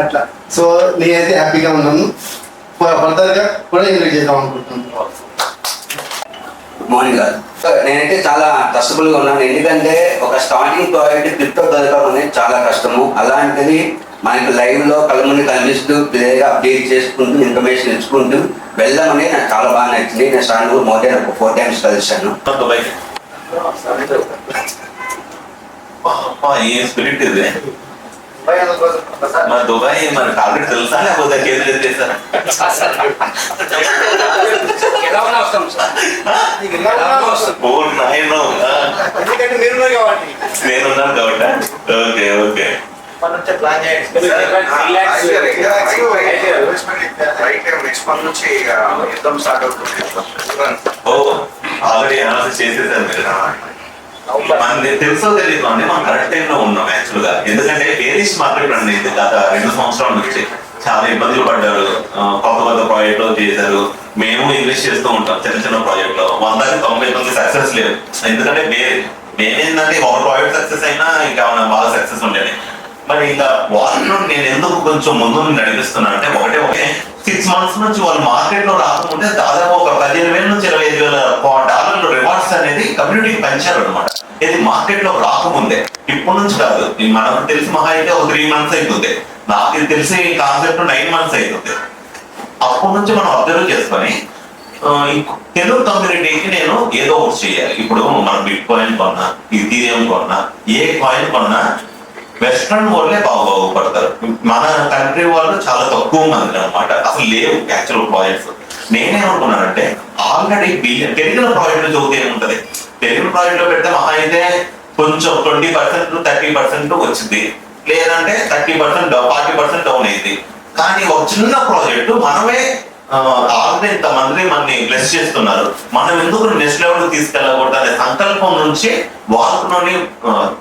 అట్లా. సో నేనైతే హ్యాపీగా ఉన్నాను. ఫర్దర్గా కూడా ఇన్వైట్ చేద్దాం అనుకుంటున్నాను. Good morning sir. నేనైతే చాలా ట్రస్టబుల్గా ఉన్నాను. ఎందుకంటే ఒక స్టార్టింగ్ ప్రాజెక్ట్ క్రిప్టో దొరకడం అనేది చాలా కష్టము. అలాంటిది మనకి లైవ్లో కళ్ళ ముందు కనిపిస్తూ క్లియర్గా అప్డేట్ చేసుకుంటూ ఇన్ఫర్మేషన్ ఇచ్చుకుంటూ వెళ్ళామని నాకు చాలా బాగా నచ్చింది. నేను సార్ మోదీ ఒక 4 times కలిసాను. ఏం స్పిరిట్ ఇది మన దుబాయ్ మనకు ఆల్రెడీ తెలుసా లేకపోతే కేంద్ర చేశారా? నేనున్నాను కాబట్టి ఓకే ఓకే. ఆల్రెడీ అనాలిసిస్ చేసేసారు మీరు. మనకి తెలుసో తెలియదు అండి, మనం కరెక్ట్ టైంలో ఉన్నాం యాక్చువల్ గా. ఎందుకంటే బేరిష్ మార్కెట్ అండి ఇది గత 2 సంవత్సరాల నుంచి చాలా ఇబ్బందులు పడ్డారు. కొత్త ప్రాజెక్టులు చేశారు. మేము ఇన్వెస్ట్ చేస్తూ ఉంటాం చిన్న చిన్న ప్రాజెక్టులో. 199 సక్సెస్ లేదు. ఎందుకంటే మేమేంటంటే ఒక ప్రాజెక్ట్ సక్సెస్ అయినా ఇంకా బాగా సక్సెస్ ఉండేది. మరి ఇంకా వాళ్ళు నేను ఎందుకు కొంచెం ముందు నడిపిస్తున్నాను అంటే ఒకే 6 months నుంచి వాళ్ళు మార్కెట్ లో రాకముందే దాదాపు ఒక 15,000 నుంచి 25,000 డాలర్లు రివార్డ్స్ అనేది కమ్యూనిటీకి పెంచారు అనమాట. ఇది మార్కెట్ లో రాకముందే, ఇప్పటి నుంచి కాదు. మనకు తెలిసి మహా అయితే ఒక 3 months అవుతుంది. నాకు ఇది తెలిసి కాన్సెప్ట్ 9 months అవుతుంది. అప్పటి నుంచి మనం అబ్జర్వ్ చేసుకొని తెలుగు కమ్యూనిటీకి నేను ఏదో ఒకటి చేయాలి. ఇప్పుడు మనం బిట్ కాయిన్ కొన్నా, ఇథీరియం కొన్నా, ఏ కాయిన్ కొన్నా వెస్ట్రన్ వాళ్ళే బాగుపడతారు. మన కంట్రీ వాళ్ళు చాలా తక్కువ మంది అనమాట. అసలు లేవు యాక్చువల్ ప్రాజెక్ట్స్. నేనేమనుకున్నానంటే ఆల్రెడీ తెలిగిన ప్రాజెక్టులు చదివితే ఏముంటది, తెలిగిన ప్రాజెక్ట్ లో పెడితే మహా అయితే కొంచెం 20% 30% వచ్చింది, లేదంటే 30% 40% డౌన్ అయింది. కానీ ఒక చిన్న ప్రాజెక్టు మనమే ఆల్రెడీ ఇంతమంది మనని బ్లెస్ చేస్తున్నారు, మనం ఎందుకు నెక్స్ట్ లెవెల్ తీసుకెళ్ళకూడదు అనే సంకల్పం నుంచి వాళ్ళని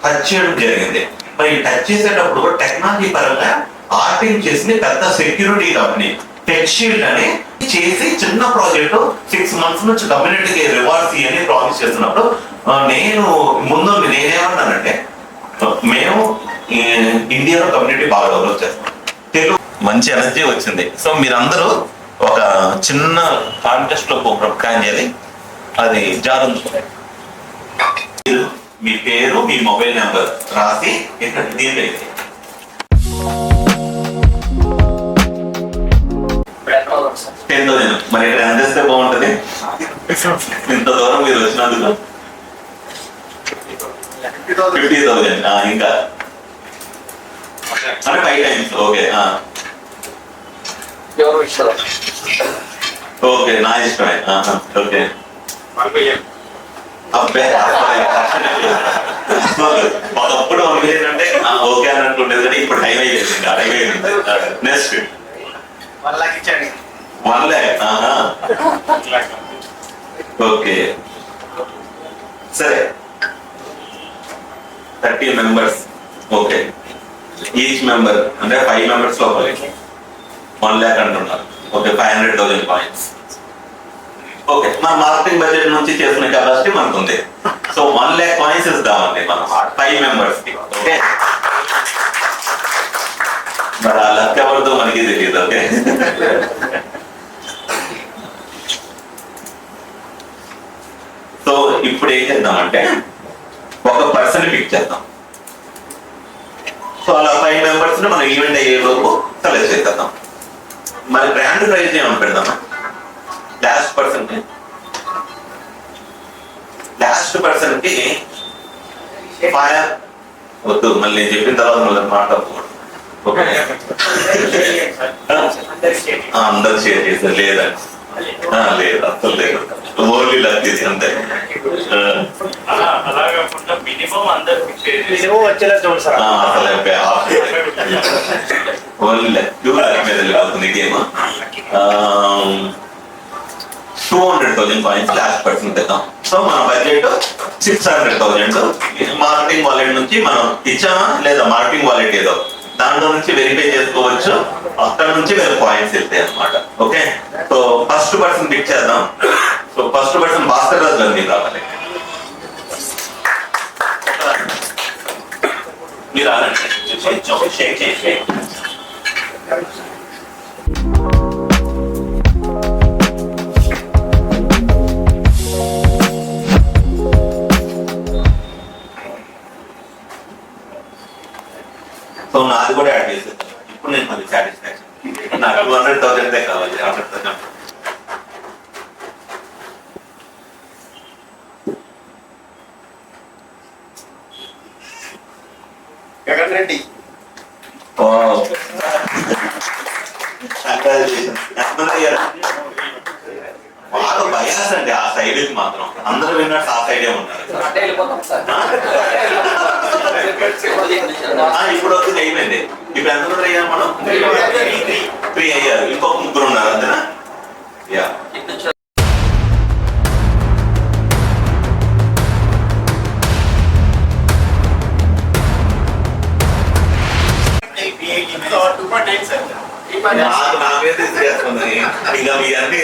టచ్ చేయడం జరిగింది. మరి టచ్ చేసేటప్పుడు టెక్నాలజీ పరంగా ఆర్టింగ్ చేసింది పెద్ద సెక్యూరిటీ కంపెనీ టెక్షీల్డ్ అని చేసి చిన్న ప్రాజెక్టు 6 months నుంచి కమ్యూనిటీకి రివార్డ్స్ ఇవన్నీ ప్రామిస్ చేస్తున్నప్పుడు నేను ముందు నేనేమన్నానంటే మేము ఇండియాలో కమ్యూనిటీ బాగా డెవలప్ చేస్తాం, తెలుగు మంచి ఎనర్జీ వచ్చింది. సో మీరందరూ ఒక చిన్న కాంటెస్ట్ లో ప్లాన్ చేయాలి. అది జాగ్రత్త మీ పేరు మీ మొబైల్ నెంబర్ రాసి ఇక్కడ దీని 10,000 మరి ఇక్కడ ఎంత చేస్తే బాగుంటది? ఇంత దూరం మీరు వచ్చినందుకు 50,000 ఇంకా అంటే 5 times. ఓకే ఓకే నా ఇష్టమే. ఓకే ఒకప్పుడు ఏంటంటే ఓకే అని అనుకుంటుంది కానీ ఇప్పుడు టైం అయిపోయింది. Next 1 lakh. ఓకే సరే 30 members. ఓకే ఈచ్ మెంబర్ అంటే 5 members లోపలి 1 lakh అంటున్నారు. Okay 500,000 coins. ఓకే మన మార్కెటింగ్ బడ్జెట్ నుంచి చేసుకునే కెపాసిటీ మనకు ఉంది. సో 1 lakh coins ఇద్దామండి మనం 5 members కి. ఓకే మరి ఆ లక్ ఎవరితో మనకి తెలియదు. ఓకే సో ఇప్పుడు ఏం చేద్దామంటే ఒక పర్సన్ పిక్ చేద్దాం. సో అలా 5 members ని మనం ఈవెంట్ అయ్యే లోపు సెలెక్ట్ చేద్దాం. మరి బ్రాండ్ ప్రైజ్ ఏమని పెడదామా? లాస్ట్ పర్సన్ కి వద్దు, మళ్ళీ చెప్పిన తర్వాత నువ్వు మాట్లాడకూడదు. ఓకే అందరు షేర్ చేశారు లేదండి, లేదు అసలు లేదు, ఓన్లీ లక్ చేసి అంతే. ఓన్లీ లక్ మీద అవుతుంది గేమ్. 200,000 coins లాస్ట్ పర్సన్ తెద్దాం. సో మన బడ్జెట్ 600,000. మార్కెటింగ్ వాలెట్ నుంచి మనం ఇచ్చామా లేదా మార్కెటింగ్ వాలెట్ ఏదో దాంట్లో నుంచి వెరిఫై చేసుకోవచ్చు. అక్కడ నుంచి వేరే పాయింట్స్ వెళ్తాయి అనమాట. Okay so first person pick చేద్దాం. So first person Bhaskar Raju garu మీరు రావాలి. మీరు రాలండి. షేక్ చేసి సో నాది కూడా యాడ్ చేసేది. ఇప్పుడు నేను మళ్ళీ సాటిస్ఫాక్షన్ నాకు 200,000 కావాలి. 100,000 జగన్ రెడ్డి బాగా బయాస్ అండి ఆ సైడ్ మాత్రం. అందరూ విన్నట్టు ఆ సైడే ఉన్నారు. ఇప్పుడు వచ్చి అయిపోయింది. ఇప్పుడు ఎంతమంది అయ్యారు మనం? 3 అయ్యారు. ఇంకొక 3 ఉన్నారు అంతేనా? యా నాకైతే చేస్తుంది. ఇంకా మీ అన్ని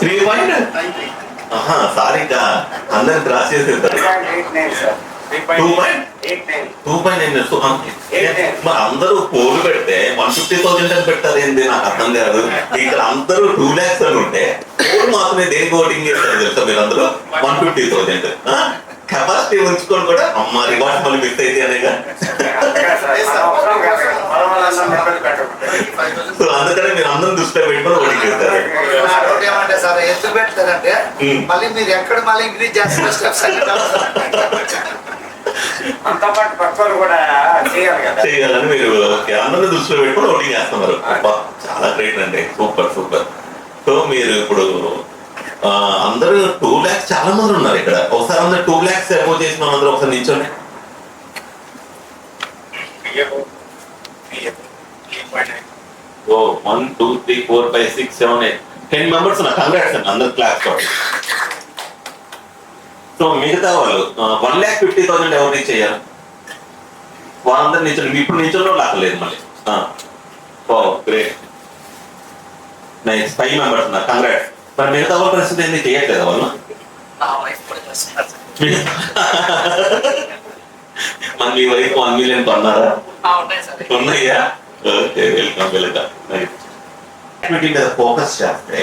3 సారీగా అందరు క్రాస్ చేసేస్తారు. 2.9 మరి అందరూ పోలు పెడితే 150,000 అని పెట్టారు ఏంటి? నాకు అర్థం కాదు. ఇక్కడ అందరూ 2 lakhs అని ఉంటే పోలు మాత్రమే దేనికి ఓటింగ్ చేస్తారు తెలుసా? మీరు అందరూ 150,000 కెపాసిటీ ఉంచుకొని కూడా అమ్మ రివార్డ్స్ మళ్ళీ మిస్ అయితే అనేగా. సో అందుకని మీరు అందరం దృష్టిలో పెట్టుకొని ఓటింగ్ చేస్తారు. చేయాలని మీరు అందరినీ దృష్టిలో పెట్టుకొని ఓటింగ్ చేస్తున్నారు. చాలా గ్రేట్ అండి. Super super. సో మీరు ఇప్పుడు అందరూ 2 lakhs చాలా మంది ఉన్నారు ఇక్కడ. ఒకసారి అందరూ 2 lakhs అబోవ్ చేసిన అందరూ ఒకసారి నిల్చోండి. 1 2 3 4 5 6 7 8 10 మెంబర్స్ ఉన్నారు. కంగ్రాట్స్ అండి అందరు క్లాస్. సో మిగతా వాళ్ళు 1,50,000 ఎవరు రీచ్ అయ్యారు? వాళ్ళందరూ నిల్చోండి. ఇప్పుడు నిల్చోలో లాక్కలేదు మళ్ళీ. Great nice. 5 మెంబర్స్ ఉన్నారు. కంగ్రాట్స్. మరి మిగతా వాళ్ళ పరిస్థితి ఏంటి? చేయట్లేదు వాళ్ళు. మన మీ వైపు 1 million కొన్నారా? ఉన్నాయా? Okay welcome welcome. మీద ఫోకస్ చేస్తే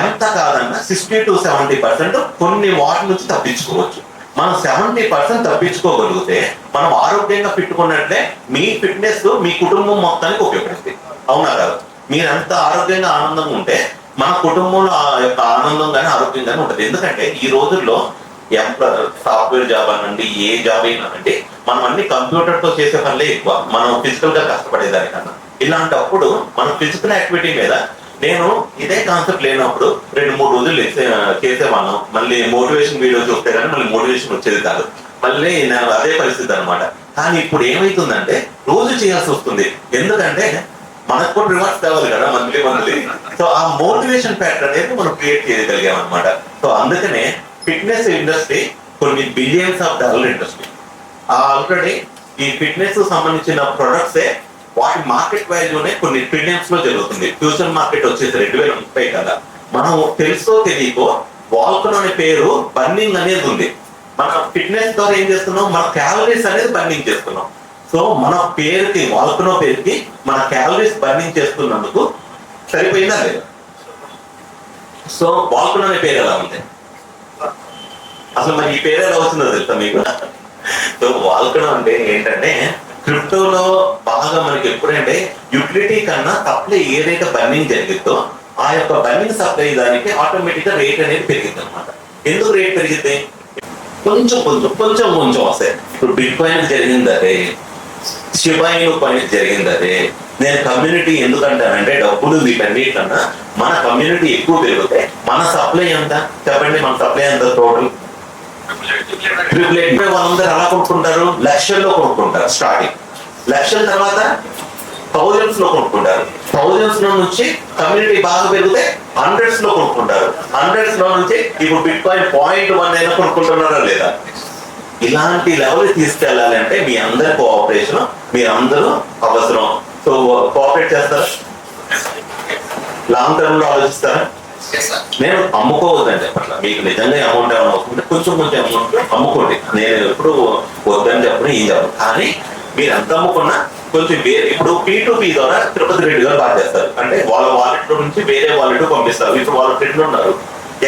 ఎంత కాదన్నా 60 to 70% కొన్ని వాటి నుంచి తప్పించుకోవచ్చు. మనం 70% తప్పించుకోగలిగితే మనం ఆరోగ్యంగా పెట్టుకున్నట్లే మీ ఫిట్నెస్ మీ కుటుంబం మొత్తానికి ఉపయోగపడుతుంది. అవునా కాదు? మీరంతా ఆరోగ్యంగా ఆనందంగా ఉంటే మన కుటుంబంలో యొక్క ఆనందం కానీ ఆరోగ్యం కానీ ఉంటుంది. ఎందుకంటే ఈ రోజుల్లో సాఫ్ట్వేర్ జాబ్ అనండి, ఏ జాబ్ అయినానండి, మనం అన్ని కంప్యూటర్ తో చేసే పనులే ఎక్కువ, మనం ఫిజికల్ గా కష్టపడేదానికన్నా. ఇలాంటప్పుడు మనం ఫిజికల్ యాక్టివిటీ మీద నేను ఇదే కాన్సెప్ట్ లేనప్పుడు 2-3 రోజులు చేసేవాళ్ళం. మళ్ళీ మోటివేషన్ వీడియో చూస్తే కానీ మళ్ళీ మోటివేషన్ వచ్చేది కాదు. మళ్ళీ అదే పరిస్థితి అనమాట. కానీ ఇప్పుడు ఏమైతుందంటే రోజు చేయాల్సి వస్తుంది. ఎందుకంటే మనకు కూడా రివార్డ్స్ కావాలి కదా మంత్లీ. సో ఆ మోటివేషన్ ఫ్యాక్టర్ అనేది మనం క్రియేట్ చేయగలిగాం అనమాట. సో అందుకనే ఫిట్నెస్ ఇండస్ట్రీ కొన్ని billions of dollar industry. Already ఈ ఫిట్నెస్ సంబంధించిన ప్రొడక్ట్సే వాటి మార్కెట్ వాల్యూనే కొన్ని ట్రిలియన్స్ లో జరుగుతుంది. ఫ్యూచర్ మార్కెట్ వచ్చేసి 2030 కదా. మనం తెలుసో తెలియకో వాల్కనో అనే పేరు బర్నింగ్ అనేది ఉంది. మన ఫిట్నెస్ ద్వారా ఏం చేస్తున్నాం? మన క్యాలరీస్ అనేది బర్నింగ్ చేస్తున్నాం. సో మన పేరుకి వాల్కనో పేరుకి మన క్యాలరీస్ బర్నింగ్ చేస్తున్నందుకు సరిపోయిందా లేదా? సో వాల్కనో అనే పేరు ఎలా ఉంది? అసలు మరి ఈ పేరు ఎలా వచ్చిందో తెలుసా మీకు? సో వాల్కనో అంటే ఏంటంటే క్రిప్టోలో బాగా మనకి ఎప్పుడంటే యుటిలిటీ కన్నా సప్లై ఏదైతే బర్నింగ్ జరిగిద్దో ఆ యొక్క బర్నింగ్ సప్లై దానికి ఆటోమేటిక్ గా రేట్ అనేది పెరిగింది అనమాట. ఎందుకు రేట్ పెరిగితే కొంచెం వస్తాయి. ఇప్పుడు బిట్ కాయిన్ జరిగింది అదే, శివాయిను కాయిన్ జరిగింది అదే. నేను కమ్యూనిటీ ఎందుకంటానంటే డబ్బులు వీటన్నిటికన్నా మన కమ్యూనిటీ ఎక్కువ పెరిగితే మన సప్లై ఎంత చెప్పండి? మన సప్లై ఎంత టోటల్? వాళ్ళందరూ ఎలా కొనుక్కుంటారు? లక్షల్లో కొనుక్కుంటారు. స్టార్టింగ్ లక్షల తర్వాత థౌజండ్స్ లో కొనుక్కుంటారు. థౌజండ్స్ లో నుంచి కమ్యూనిటీ బాగా పెరిగితే హండ్రెడ్స్ లో కొనుక్కుంటారు. హండ్రెడ్స్ లో నుంచి ఇప్పుడు బిట్ కాయిన్ 0.1 అయినా కొనుక్కుంటున్నారా లేదా? ఇలాంటి లెవెల్ తీసుకెళ్ళాలి అంటే మీ అందరి కోఆపరేషన్, మీరందరూ అవసరం. సో కోఆపరేట్ చేస్తారా? లాంగ్ టర్మ్ లో ఆలోచిస్తారా? నేను అమ్ముకోవద్దండి అట్లా. మీకు నిజంగా అమౌంట్ ఏమైనా అవుతుంటే కొంచెం అమౌంట్ అమ్ముకోండి. నేను ఎప్పుడు వద్దని చెప్పను, ఏం చెప్పను. కానీ మీరు ఎంత అమ్ముకున్నా కొంచెం వేరే, ఇప్పుడు P2P ద్వారా తిరుపతి రెడ్డి గారు బాగా చేస్తారు. అంటే వాళ్ళ వాలెట్ నుంచి వేరే వాలెట్ పంపిస్తారు. ఇప్పుడు వాళ్ళ ఫ్రెండ్లు ఉన్నారు,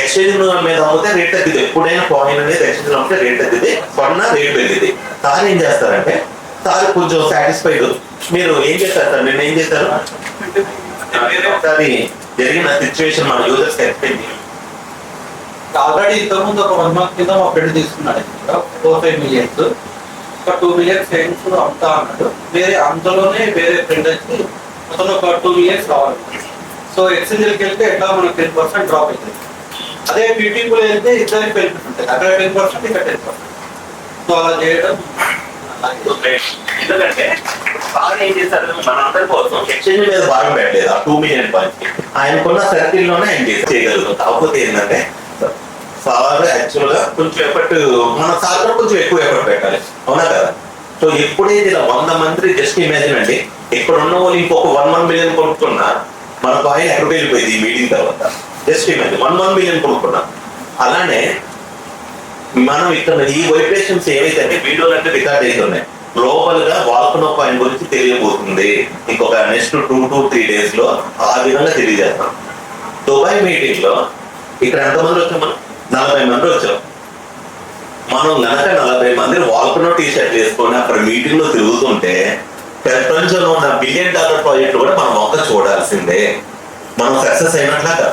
ఎక్స్చేంజ్ మీద అమ్మితే రేట్ తగ్గితే, ఎప్పుడైనా కాయిన్ అనేది ఎక్స్చేంజ్ అమ్మితే రేట్ తగ్గితే, కొన్నా రేట్ పెరిగింది. సార్ ఏం చేస్తారంటే, సార్ కొంచెం సాటిస్ఫైడ్. మీరు ఏం చేస్తారు సార్, నేను ఏం చేశారు ఒకసారి జరిగిన సిచ్యువేషన్ మన యూజర్స్ ఎక్స్ప్లెయిన్ చేయండి. ఆల్రెడీ ఇంతకుముందు ఒక 1 month కింద మా ఫ్రెండ్ తీసుకున్నాడు 4-5 millions, ఒక 2 million సేవింగ్స్ అమ్ముతా అన్నాడు. అందులోనే వేరే ఫ్రెండ్ వచ్చి అతను ఒక 2 million కావాలి. సో ఎక్స్చేంజ్కి వెళ్తే ఎట్లా మనకు 10% డ్రాప్ అవుతుంది. అదే పీటీపీలో వెళ్తే ఇద్దరికి బెనిఫిట్ ఉంటుంది, అక్కడ 10% ఇక్కడ 10%. సో అలా చేయడం ఎందుకంటే బాగా ఏం చేశారు, మన అందరి కోసం ఎక్స్చేంజ్ మీద భారం పెట్టలేదు. ఆ 2 million పాయింట్ ఆయనకున్న సర్కిల్ లోనే ఆయన చేయగలుగుతాం. కాకపోతే ఏంటంటే సార్ యాక్చువల్ గా కొంచెం ఎఫర్ట్, మన సార్ కూడా కొంచెం ఎక్కువ ఎఫర్ట్ పెట్టాలి, అవునా కదా. సో ఎప్పుడైతే ఇలా 100 మంది, జస్ట్ ఇమాజిన్ అండి, ఇక్కడ ఉన్న వాళ్ళు ఇంకొక 1 million కొనుక్కున్నా మన కాయిన్ ఎక్కడికి వెళ్ళిపోయింది ఈ మీటింగ్ తర్వాత. జస్ట్ ఇమాజిన్ 1 million కొనుక్కున్నా. అలానే మనం ఇక్కడ ఈ వైబ్రేషన్స్ ఏవైతే వీడియోలు అంటే రికార్డ్ అవుతున్నాయి, గ్లోబల్ గా వాల్కనో కాయిన్ గురించి తెలియబోతుంది ఇంకొక నెక్స్ట్ 2 to 3 days లో. ఆ విధంగా తెలియజేస్తాం. దుబాయ్ మీటింగ్ లో ఇక్కడ ఎంతమంది వచ్చాం, మనం 40 మంది వచ్చాం. మనం కనుక 40 మంది వాల్కనో టీ షర్ట్ వేసుకొని అక్కడ మీటింగ్ లో తిరుగుతుంటే, ప్రపంచంలో ఉన్న $1 billion ప్రాజెక్ట్ కూడా మనం ఒక్క చూడాల్సిందే. మనం సక్సెస్ అయినట్లా కదా.